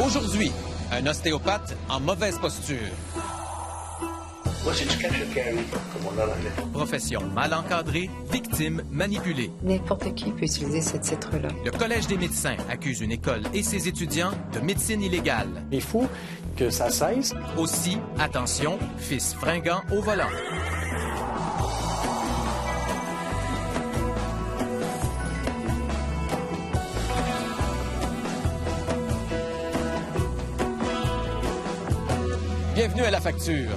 Aujourd'hui, un ostéopathe en mauvaise posture. Profession mal encadrée, victime manipulée. N'importe qui peut utiliser ce titre-là. Le Collège des médecins accuse une école et ses étudiants de médecine illégale. Il faut que ça cesse. Aussi, attention, fils fringant au volant. Bienvenue à La Facture.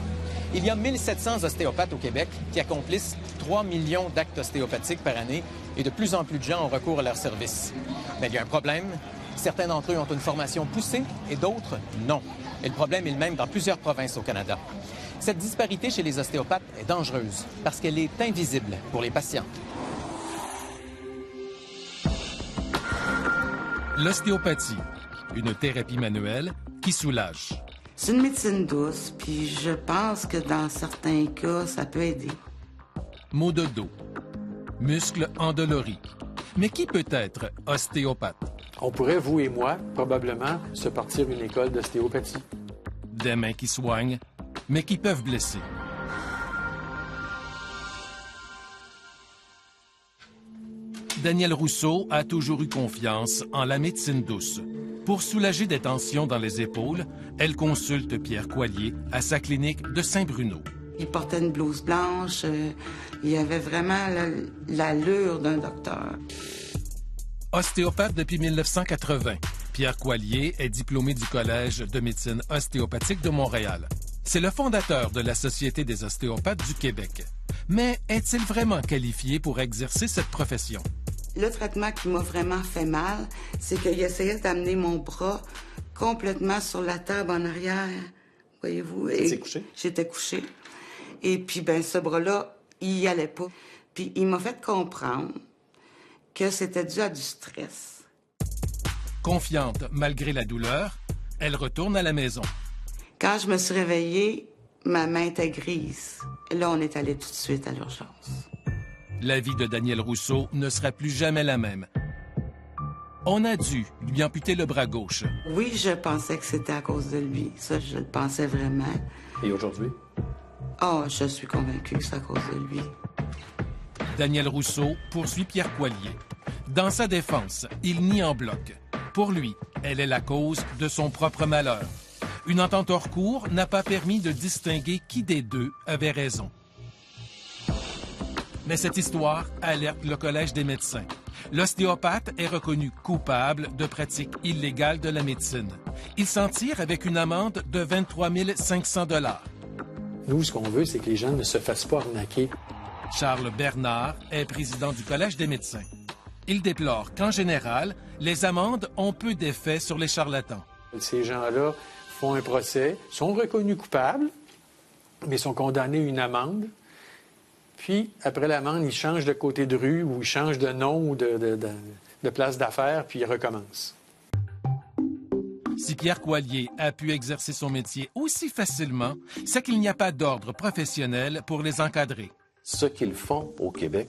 Il y a 1700 ostéopathes au Québec qui accomplissent 3 millions d'actes ostéopathiques par année et de plus en plus de gens ont recours à leurs services. Mais il y a un problème. Certains d'entre eux ont une formation poussée et d'autres non. Et le problème est le même dans plusieurs provinces au Canada. Cette disparité chez les ostéopathes est dangereuse parce qu'elle est invisible pour les patients. L'ostéopathie, une thérapie manuelle qui soulage. C'est une médecine douce, puis je pense que dans certains cas, ça peut aider. Maux de dos, muscles endoloris. Mais qui peut être ostéopathe? On pourrait, vous et moi, probablement, se partir une école d'ostéopathie. Des mains qui soignent, mais qui peuvent blesser. Danielle Rousseau a toujours eu confiance en la médecine douce. Pour soulager des tensions dans les épaules, elle consulte Pierre Coallier à sa clinique de Saint-Bruno. Il portait une blouse blanche, il avait vraiment l'allure d'un docteur. Ostéopathe depuis 1980, Pierre Coallier est diplômé du Collège de médecine ostéopathique de Montréal. C'est le fondateur de la Société des ostéopathes du Québec. Mais est-il vraiment qualifié pour exercer cette profession? Le traitement qui m'a vraiment fait mal, c'est qu'il essayait d'amener mon bras complètement sur la table en arrière. Voyez-vous? T'es couché? J'étais couchée. Et puis, ce bras-là, il y allait pas. Puis, il m'a fait comprendre que c'était dû à du stress. Confiante malgré la douleur, elle retourne à la maison. Quand je me suis réveillée, ma main était grise. Là, on est allé tout de suite à l'urgence. La vie de Danielle Rousseau ne sera plus jamais la même. On a dû lui amputer le bras gauche. Oui, je pensais que c'était à cause de lui. Ça, je le pensais vraiment. Et aujourd'hui? Oh, je suis convaincue que c'est à cause de lui. Danielle Rousseau poursuit Pierre Coallier. Dans sa défense, il nie en bloc. Pour lui, elle est la cause de son propre malheur. Une entente hors cours n'a pas permis de distinguer qui des deux avait raison. Mais cette histoire alerte le Collège des médecins. L'ostéopathe est reconnu coupable de pratiques illégales de la médecine. Il s'en tire avec une amende de 23 500 $. Nous, ce qu'on veut, c'est que les gens ne se fassent pas arnaquer. Charles Bernard est président du Collège des médecins. Il déplore qu'en général, les amendes ont peu d'effet sur les charlatans. Ces gens-là font un procès, sont reconnus coupables, mais sont condamnés à une amende. Puis, après l'amende, ils changent de côté de rue ou ils changent de nom ou de place d'affaires, puis ils recommencent. Si Pierre Coallier a pu exercer son métier aussi facilement, c'est qu'il n'y a pas d'ordre professionnel pour les encadrer. Ce qu'ils font au Québec,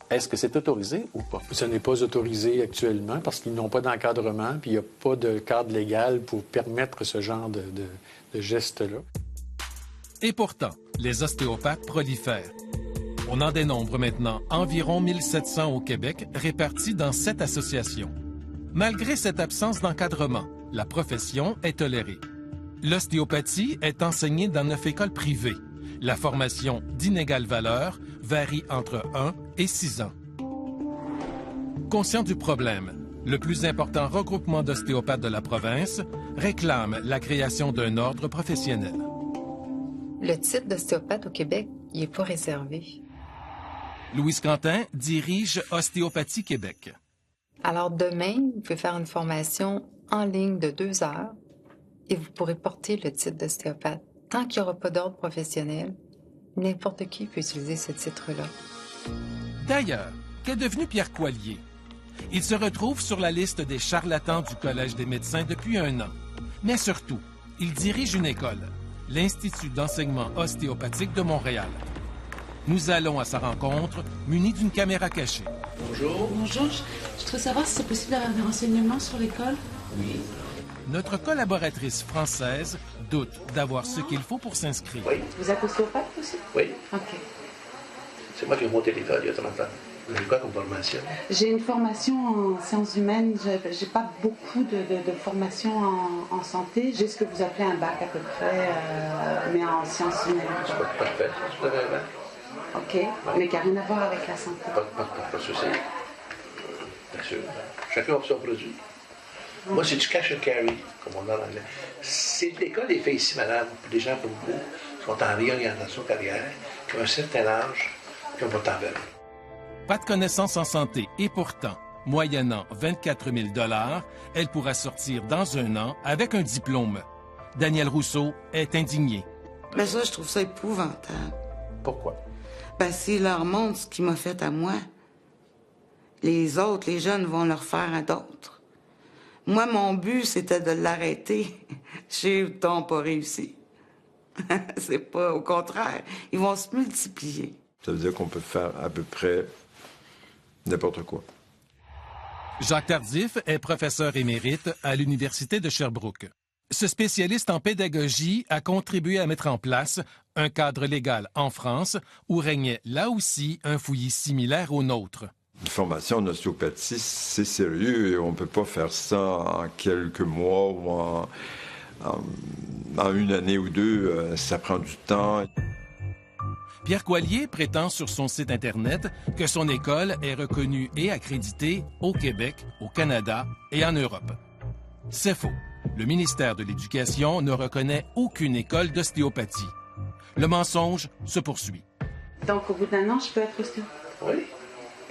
est-ce que c'est autorisé ou pas? Ce n'est pas autorisé actuellement parce qu'ils n'ont pas d'encadrement, puis il n'y a pas de cadre légal pour permettre ce genre de gestes-là. Et pourtant, les ostéopathes prolifèrent. On en dénombre maintenant environ 1700 au Québec, répartis dans 7 associations. Malgré cette absence d'encadrement, la profession est tolérée. L'ostéopathie est enseignée dans 9 écoles privées. La formation d'inégale valeur varie entre 1 et 6 ans. Conscient du problème, le plus important regroupement d'ostéopathes de la province réclame la création d'un ordre professionnel. Le titre d'ostéopathe au Québec, il n'est pas réservé. Louise Quentin dirige Ostéopathie Québec. Alors demain, vous pouvez faire une formation en ligne de 2 heures et vous pourrez porter le titre d'ostéopathe. Tant qu'il n'y aura pas d'ordre professionnel, n'importe qui peut utiliser ce titre-là. D'ailleurs, qu'est devenu Pierre Coallier? Il se retrouve sur la liste des charlatans du Collège des médecins depuis 1 an. Mais surtout, il dirige une école, l'Institut d'enseignement ostéopathique de Montréal. Nous allons à sa rencontre, munis d'une caméra cachée. Bonjour. Bonjour. Je voudrais savoir si c'est possible d'avoir des renseignements sur l'école. Oui. notre collaboratrice française doute d'avoir ce qu'il faut pour s'inscrire. Oui. Vous êtes ostéopathe aussi? Oui. OK. C'est moi qui ai monté l'école il y a 30 ans. Vous avez quoi comme formation? J'ai une formation en sciences humaines. J'ai pas beaucoup de formation en santé. J'ai ce que vous appelez un bac à peu près, mais en sciences humaines. C'est pas parfait. Vous avez un bac? OK. Ouais. Mais qui n'a rien à voir avec la santé. Pas de souci. Bien sûr. Chacun a son produit. Moi, c'est du cash and carry, comme on dit en anglais. C'est l'école des filles ici, madame, pour des gens comme vous, qui sont en réorientation carrière, qui ont un certain âge, qui ont pas de temps. Pas de connaissances en santé et pourtant, moyennant 24 000 $, elle pourra sortir dans un an avec un diplôme. Daniel Rousseau est indigné. Ben ça, je trouve ça épouvantable. Pourquoi? Ben, s'il leur montre ce qu'il m'a fait à moi, les autres, les jeunes, vont le refaire à d'autres. Moi, mon but, c'était de l'arrêter. J'ai tant pas réussi. C'est pas... Au contraire, ils vont se multiplier. Ça veut dire qu'on peut faire à peu près n'importe quoi. Jacques Tardif est professeur émérite à l'Université de Sherbrooke. Ce spécialiste en pédagogie a contribué à mettre en place un cadre légal en France où régnait là aussi un fouillis similaire au nôtre. Une formation en ostéopathie, c'est sérieux et on ne peut pas faire ça en quelques mois ou en une année ou deux. Ça prend du temps. Pierre Coallier prétend sur son site Internet que son école est reconnue et accréditée au Québec, au Canada et en Europe. C'est faux. Le ministère de l'Éducation ne reconnaît aucune école d'ostéopathie. Le mensonge se poursuit. Donc, au bout d'un an, je peux être ostéopathe? Oui.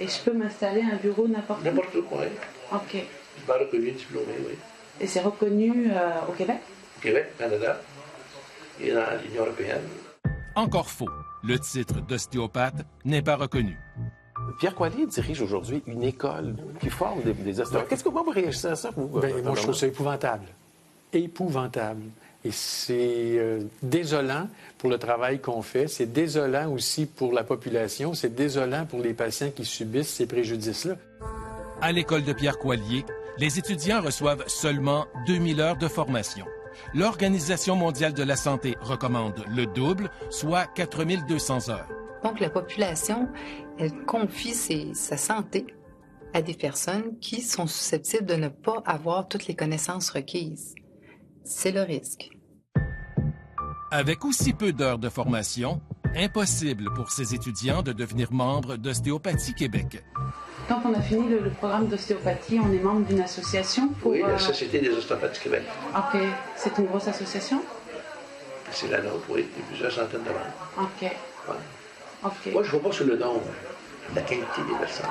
Et je peux m'installer un bureau n'importe où? N'importe où, oui. OK. C'est pas reconnu, diplômé, oui. Et c'est reconnu au Québec? Au Québec, au Canada et dans l'Union européenne. Encore faux. Le titre d'ostéopathe n'est pas reconnu. Pierre Coallier dirige aujourd'hui une école qui forme des ostéopathes. Qu'est-ce que vous réagissez à ça, vous? Moi, je trouve ça épouvantable. Épouvantable. Et c'est désolant pour le travail qu'on fait. C'est désolant aussi pour la population. C'est désolant pour les patients qui subissent ces préjudices-là. À l'école de Pierre Coallier, les étudiants reçoivent seulement 2000 heures de formation. L'Organisation mondiale de la santé recommande le double, soit 4200 heures. Donc, la population, elle confie sa santé à des personnes qui sont susceptibles de ne pas avoir toutes les connaissances requises. C'est le risque. Avec aussi peu d'heures de formation, impossible pour ces étudiants de devenir membres d'Ostéopathie Québec. Quand on a fini le programme d'ostéopathie, on est membre d'une association pour... Oui, la Société des ostéopathes du Québec. OK. C'est une grosse association? C'est la nôtre, oui. Il y a plusieurs centaines de membres. OK. Ouais. OK. Moi, je ne vois pas sur le nombre, la qualité des personnes.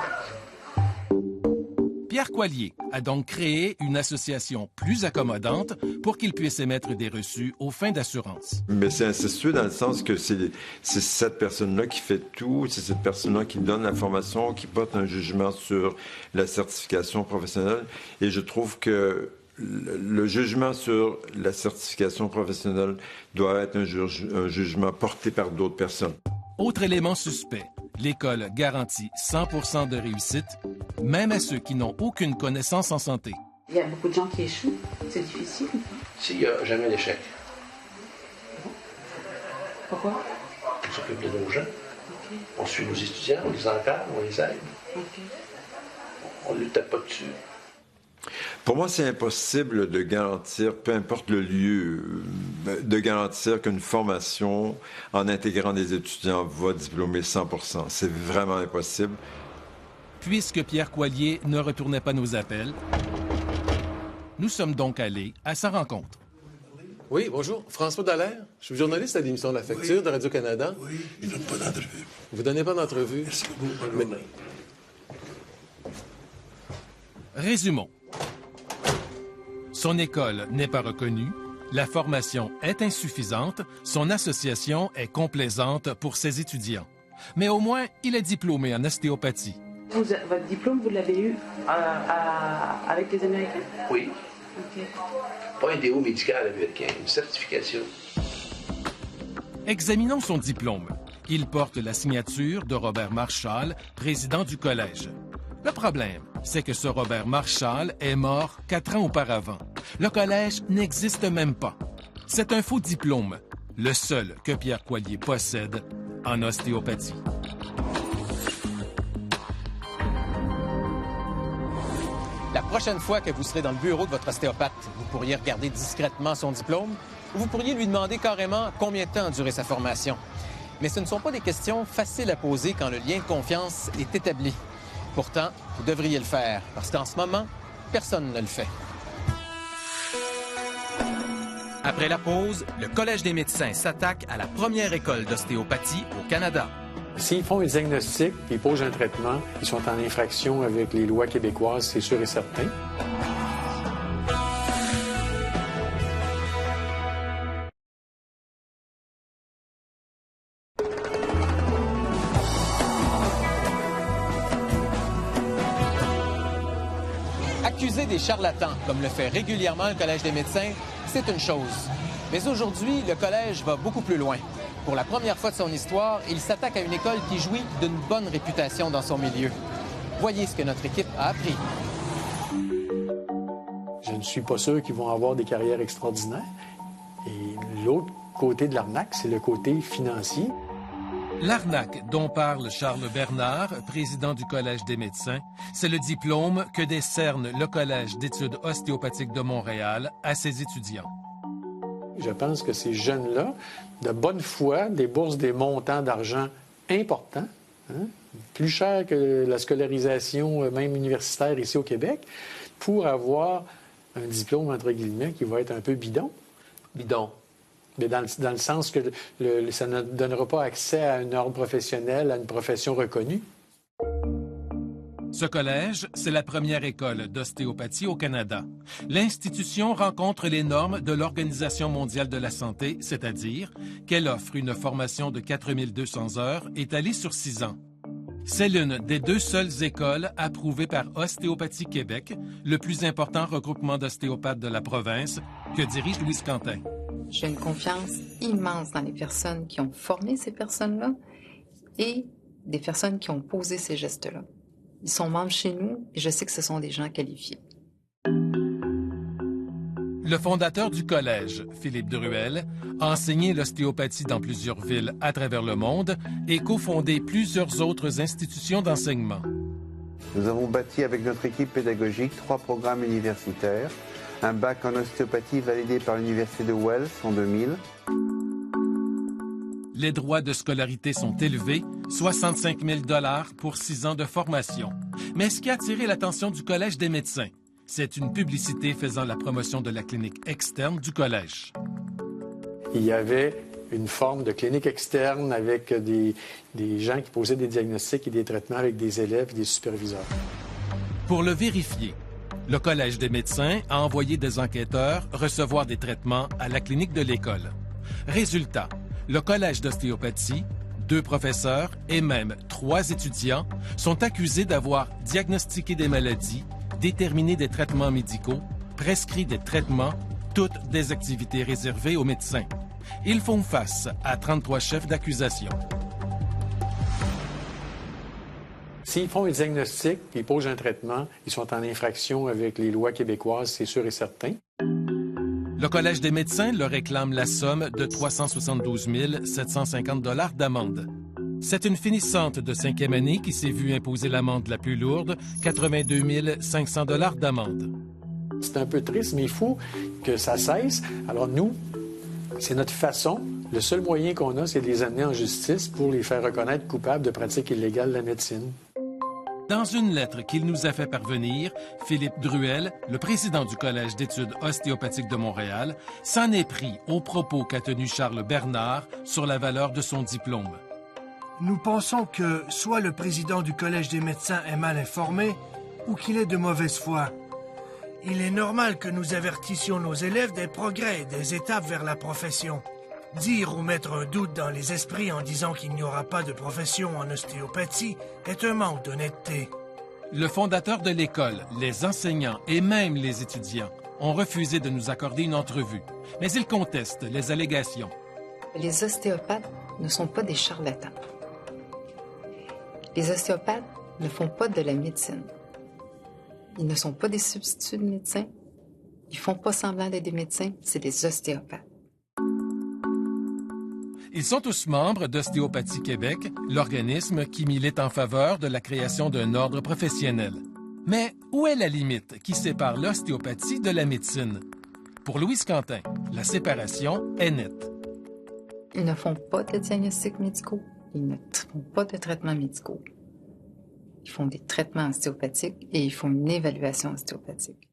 Pierre Coallier a donc créé une association plus accommodante pour qu'il puisse émettre des reçus aux fins d'assurance. Mais c'est incestueux dans le sens que c'est cette personne-là qui fait tout, c'est cette personne-là qui donne la formation, qui porte un jugement sur la certification professionnelle. Et je trouve que le jugement sur la certification professionnelle doit être un jugement porté par d'autres personnes. Autre élément suspect, l'école garantit 100% de réussite, même à ceux qui n'ont aucune connaissance en santé. Il y a beaucoup de gens qui échouent. C'est difficile. S'il n'y a jamais d'échec. Pourquoi? On s'occupe de nos gens. Okay. On suit nos étudiants, on les encadre, on les aide. Okay. On ne le tape pas dessus. Pour moi, c'est impossible de garantir, peu importe le lieu, de garantir qu'une formation, en intégrant des étudiants, va diplômer 100%. C'est vraiment impossible. Puisque Pierre Coallier ne retournait pas nos appels, nous sommes donc allés à sa rencontre. Oui, bonjour. François Dallaire. Je suis journaliste à l'émission La Facture de Radio-Canada. Oui, je ne donne pas d'entrevue. Vous ne donnez pas d'entrevue? Merci beaucoup. Bonne journée. Résumons. Son école n'est pas reconnue, la formation est insuffisante, son association est complaisante pour ses étudiants. Mais au moins, il est diplômé en ostéopathie. Votre diplôme, vous l'avez eu avec les Américains? Oui. OK. Pas un DO médical américain, une certification. Examinons son diplôme. Il porte la signature de Robert Marchal, président du collège. Le problème, c'est que ce Robert Marchal est mort 4 ans auparavant. Le collège n'existe même pas. C'est un faux diplôme, le seul que Pierre Coallier possède en ostéopathie. La prochaine fois que vous serez dans le bureau de votre ostéopathe, vous pourriez regarder discrètement son diplôme ou vous pourriez lui demander carrément combien de temps a duré sa formation. Mais ce ne sont pas des questions faciles à poser quand le lien de confiance est établi. Pourtant, vous devriez le faire, parce qu'en ce moment, personne ne le fait. Après la pause, le Collège des médecins s'attaque à la première école d'ostéopathie au Canada. S'ils font un diagnostic et ils posent un traitement, ils sont en infraction avec les lois québécoises, c'est sûr et certain. Accuser des charlatans, comme le fait régulièrement le Collège des médecins, c'est une chose. Mais aujourd'hui, le Collège va beaucoup plus loin. Pour la première fois de son histoire, il s'attaque à une école qui jouit d'une bonne réputation dans son milieu. Voyez ce que notre équipe a appris. Je ne suis pas sûr qu'ils vont avoir des carrières extraordinaires. Et l'autre côté de l'arnaque, c'est le côté financier. L'arnaque dont parle Charles Bernard, président du Collège des médecins, c'est le diplôme que décerne le Collège d'études ostéopathiques de Montréal à ses étudiants. Je pense que ces jeunes-là, de bonne foi, déboursent des montants d'argent importants, plus cher que la scolarisation même universitaire ici au Québec, pour avoir un diplôme, entre guillemets, qui va être un peu bidon. Bidon. Mais dans le sens que ça ne donnera pas accès à un ordre professionnel, à une profession reconnue. Ce collège, c'est la première école d'ostéopathie au Canada. L'institution rencontre les normes de l'Organisation mondiale de la santé, c'est-à-dire qu'elle offre une formation de 4200 heures étalée sur 6 ans. C'est l'une des 2 seules écoles approuvées par Ostéopathie Québec, le plus important regroupement d'ostéopathes de la province, que dirige Louise Quentin. J'ai une confiance immense dans les personnes qui ont formé ces personnes-là et des personnes qui ont posé ces gestes-là. Ils sont membres chez nous et je sais que ce sont des gens qualifiés. Le fondateur du collège, Philippe Druel, a enseigné l'ostéopathie dans plusieurs villes à travers le monde et cofondé plusieurs autres institutions d'enseignement. Nous avons bâti avec notre équipe pédagogique 3 programmes universitaires, un bac en ostéopathie validé par l'Université de Wells en 2000. Les droits de scolarité sont élevés, 65 000 $ pour 6 ans de formation. Mais ce qui a attiré l'attention du Collège des médecins, c'est une publicité faisant la promotion de la clinique externe du collège. Il y avait une forme de clinique externe avec des gens qui posaient des diagnostics et des traitements avec des élèves et des superviseurs. Pour le vérifier, le Collège des médecins a envoyé des enquêteurs recevoir des traitements à la clinique de l'école. Résultat, le Collège d'ostéopathie, 2 professeurs et même 3 étudiants sont accusés d'avoir diagnostiqué des maladies, déterminé des traitements médicaux, prescrit des traitements, toutes des activités réservées aux médecins. Ils font face à 33 chefs d'accusation. S'ils font un diagnostic et ils posent un traitement, ils sont en infraction avec les lois québécoises, c'est sûr et certain. Le Collège des médecins leur réclame la somme de 372 750 $ d'amende. C'est une finissante de 5e année qui s'est vue imposer l'amende la plus lourde, 82 500 $ d'amende. C'est un peu triste, mais il faut que ça cesse. Alors nous, c'est notre façon. Le seul moyen qu'on a, c'est de les amener en justice pour les faire reconnaître coupables de pratiques illégales de la médecine. Dans une lettre qu'il nous a fait parvenir, Philippe Druel, le président du Collège d'études ostéopathiques de Montréal, s'en est pris aux propos qu'a tenus Charles Bernard sur la valeur de son diplôme. Nous pensons que soit le président du Collège des médecins est mal informé ou qu'il est de mauvaise foi. Il est normal que nous avertissions nos élèves des progrès et des étapes vers la profession. Dire ou mettre un doute dans les esprits en disant qu'il n'y aura pas de profession en ostéopathie est un manque d'honnêteté. Le fondateur de l'école, les enseignants et même les étudiants ont refusé de nous accorder une entrevue, mais ils contestent les allégations. Les ostéopathes ne sont pas des charlatans. Les ostéopathes ne font pas de la médecine. Ils ne sont pas des substituts de médecins. Ils font pas semblant d'être des médecins, c'est des ostéopathes. Ils sont tous membres d'Ostéopathie Québec, l'organisme qui milite en faveur de la création d'un ordre professionnel. Mais où est la limite qui sépare l'ostéopathie de la médecine? Pour Louise Quentin, la séparation est nette. Ils ne font pas de diagnostics médicaux, ils ne font pas de traitements médicaux. Ils font des traitements ostéopathiques et ils font une évaluation ostéopathique.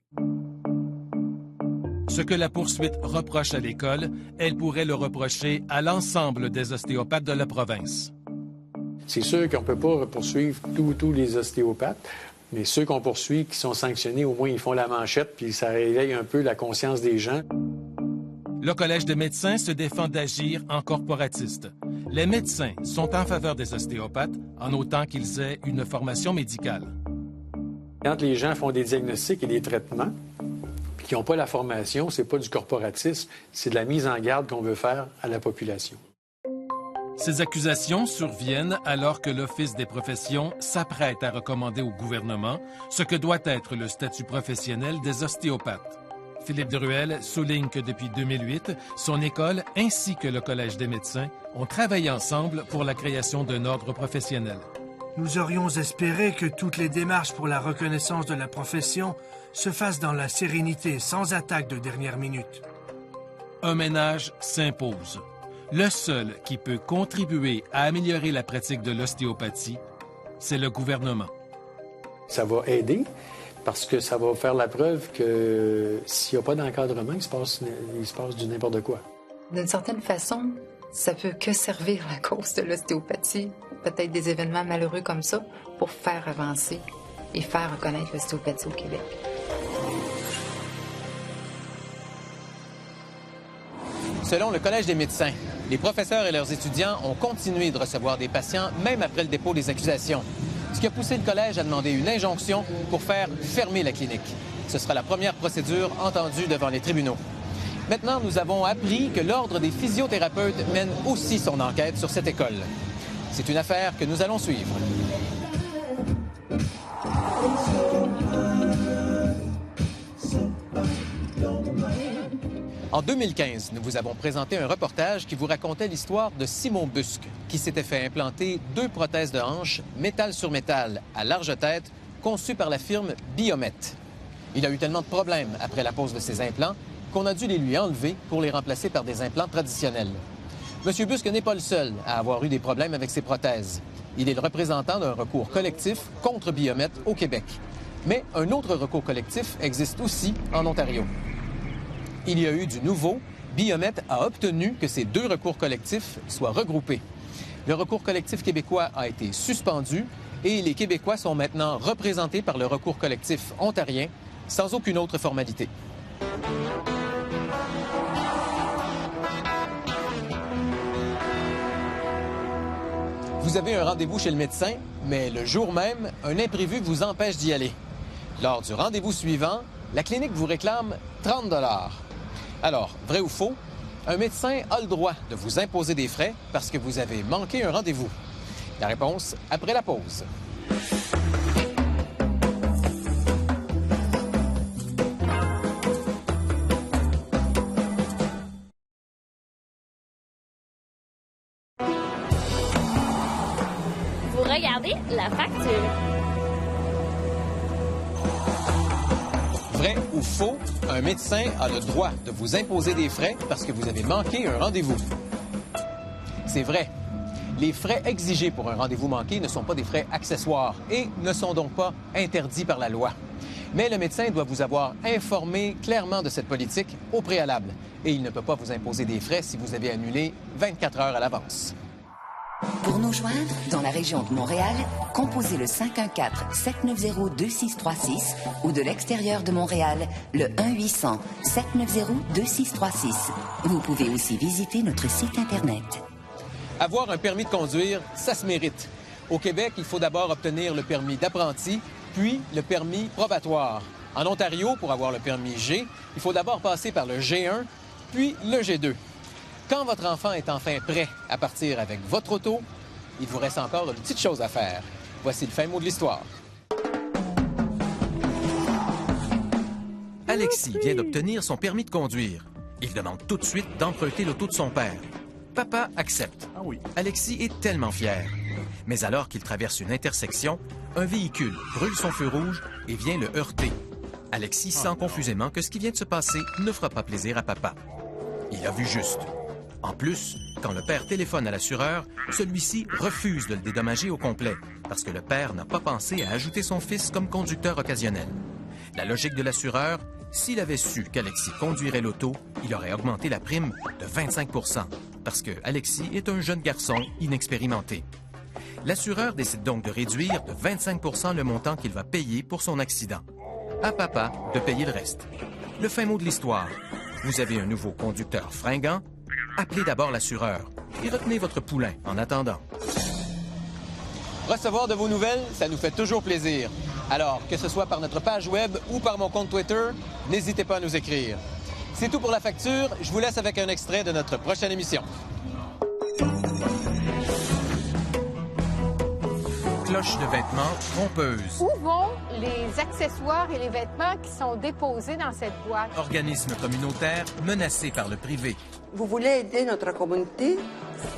Ce que la poursuite reproche à l'école, elle pourrait le reprocher à l'ensemble des ostéopathes de la province. C'est sûr qu'on ne peut pas poursuivre tous les ostéopathes, mais ceux qu'on poursuit, qui sont sanctionnés, au moins ils font la manchette, puis ça réveille un peu la conscience des gens. Le Collège des médecins se défend d'agir en corporatiste. Les médecins sont en faveur des ostéopathes, en autant qu'ils aient une formation médicale. Quand les gens font des diagnostics et des traitements, qui n'ont pas la formation, c'est pas du corporatisme, c'est de la mise en garde qu'on veut faire à la population. Ces accusations surviennent alors que l'Office des professions s'apprête à recommander au gouvernement ce que doit être le statut professionnel des ostéopathes. Philippe Druel souligne que depuis 2008, son école ainsi que le Collège des médecins ont travaillé ensemble pour la création d'un ordre professionnel. Nous aurions espéré que toutes les démarches pour la reconnaissance de la profession se fassent dans la sérénité, sans attaque de dernière minute. Un ménage s'impose. Le seul qui peut contribuer à améliorer la pratique de l'ostéopathie, c'est le gouvernement. Ça va aider parce que ça va faire la preuve que s'il n'y a pas d'encadrement, il se passe du n'importe quoi. D'une certaine façon, ça peut que servir la cause de l'ostéopathie, peut-être des événements malheureux comme ça, pour faire avancer et faire reconnaître l'ostéopathie au Québec. Selon le Collège des médecins, les professeurs et leurs étudiants ont continué de recevoir des patients même après le dépôt des accusations, ce qui a poussé le Collège à demander une injonction pour faire fermer la clinique. Ce sera la première procédure entendue devant les tribunaux. Maintenant, nous avons appris que l'Ordre des physiothérapeutes mène aussi son enquête sur cette école. C'est une affaire que nous allons suivre. En 2015, nous vous avons présenté un reportage qui vous racontait l'histoire de Simon Busque, qui s'était fait implanter 2 prothèses de hanche, métal sur métal, à large tête, conçues par la firme Biomet. Il a eu tellement de problèmes après la pose de ces implants qu'on a dû les lui enlever pour les remplacer par des implants traditionnels. M. Busque n'est pas le seul à avoir eu des problèmes avec ses prothèses. Il est le représentant d'un recours collectif contre Biomet au Québec. Mais un autre recours collectif existe aussi en Ontario. Il y a eu du nouveau. Biomet a obtenu que ces 2 recours collectifs soient regroupés. Le recours collectif québécois a été suspendu et les Québécois sont maintenant représentés par le recours collectif ontarien sans aucune autre formalité. Vous avez un rendez-vous chez le médecin, mais le jour même, un imprévu vous empêche d'y aller. Lors du rendez-vous suivant, la clinique vous réclame 30 $. Alors, vrai ou faux, un médecin a le droit de vous imposer des frais parce que vous avez manqué un rendez-vous. La réponse après la pause. Vous regardez la facture. Vrai ou faux, un médecin a le droit de vous imposer des frais parce que vous avez manqué un rendez-vous. C'est vrai. Les frais exigés pour un rendez-vous manqué ne sont pas des frais accessoires et ne sont donc pas interdits par la loi. Mais le médecin doit vous avoir informé clairement de cette politique au préalable et il ne peut pas vous imposer des frais si vous avez annulé 24 heures à l'avance. Pour nous joindre dans la région de Montréal, composez le 514-790-2636 ou de l'extérieur de Montréal, le 1-800-790-2636. Vous pouvez aussi visiter notre site Internet. Avoir un permis de conduire, ça se mérite. Au Québec, il faut d'abord obtenir le permis d'apprenti, puis le permis probatoire. En Ontario, pour avoir le permis G, il faut d'abord passer par le G1, puis le G2. Quand votre enfant est enfin prêt à partir avec votre auto, il vous reste encore une petite chose à faire. Voici le fin mot de l'histoire. Alexis vient d'obtenir son permis de conduire. Il demande tout de suite d'emprunter l'auto de son père. Papa accepte. Ah oui. Alexis est tellement fier. Mais alors qu'il traverse une intersection, un véhicule brûle son feu rouge et vient le heurter. Alexis sent confusément que ce qui vient de se passer ne fera pas plaisir à papa. Il a vu juste. En plus, quand le père téléphone à l'assureur, celui-ci refuse de le dédommager au complet parce que le père n'a pas pensé à ajouter son fils comme conducteur occasionnel. La logique de l'assureur, s'il avait su qu'Alexis conduirait l'auto, il aurait augmenté la prime de 25 % parce que Alexis est un jeune garçon inexpérimenté. L'assureur décide donc de réduire de 25 % le montant qu'il va payer pour son accident. À papa de payer le reste. Le fin mot de l'histoire. Vous avez un nouveau conducteur fringant? Appelez d'abord l'assureur et retenez votre poulain en attendant. Recevoir de vos nouvelles, ça nous fait toujours plaisir. Alors, que ce soit par notre page web ou par mon compte Twitter, n'hésitez pas à nous écrire. C'est tout pour la facture. Je vous laisse avec un extrait de notre prochaine émission. Cloche de vêtements trompeuse. Où vont les accessoires et les vêtements qui sont déposés dans cette boîte? Organisme communautaire menacé par le privé. Vous voulez aider notre communauté?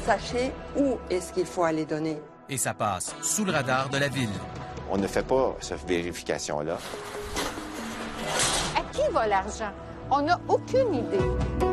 Sachez où est-ce qu'il faut aller donner. Et ça passe sous le radar de la ville. On ne fait pas cette vérification-là. À qui va l'argent? On n'a aucune idée.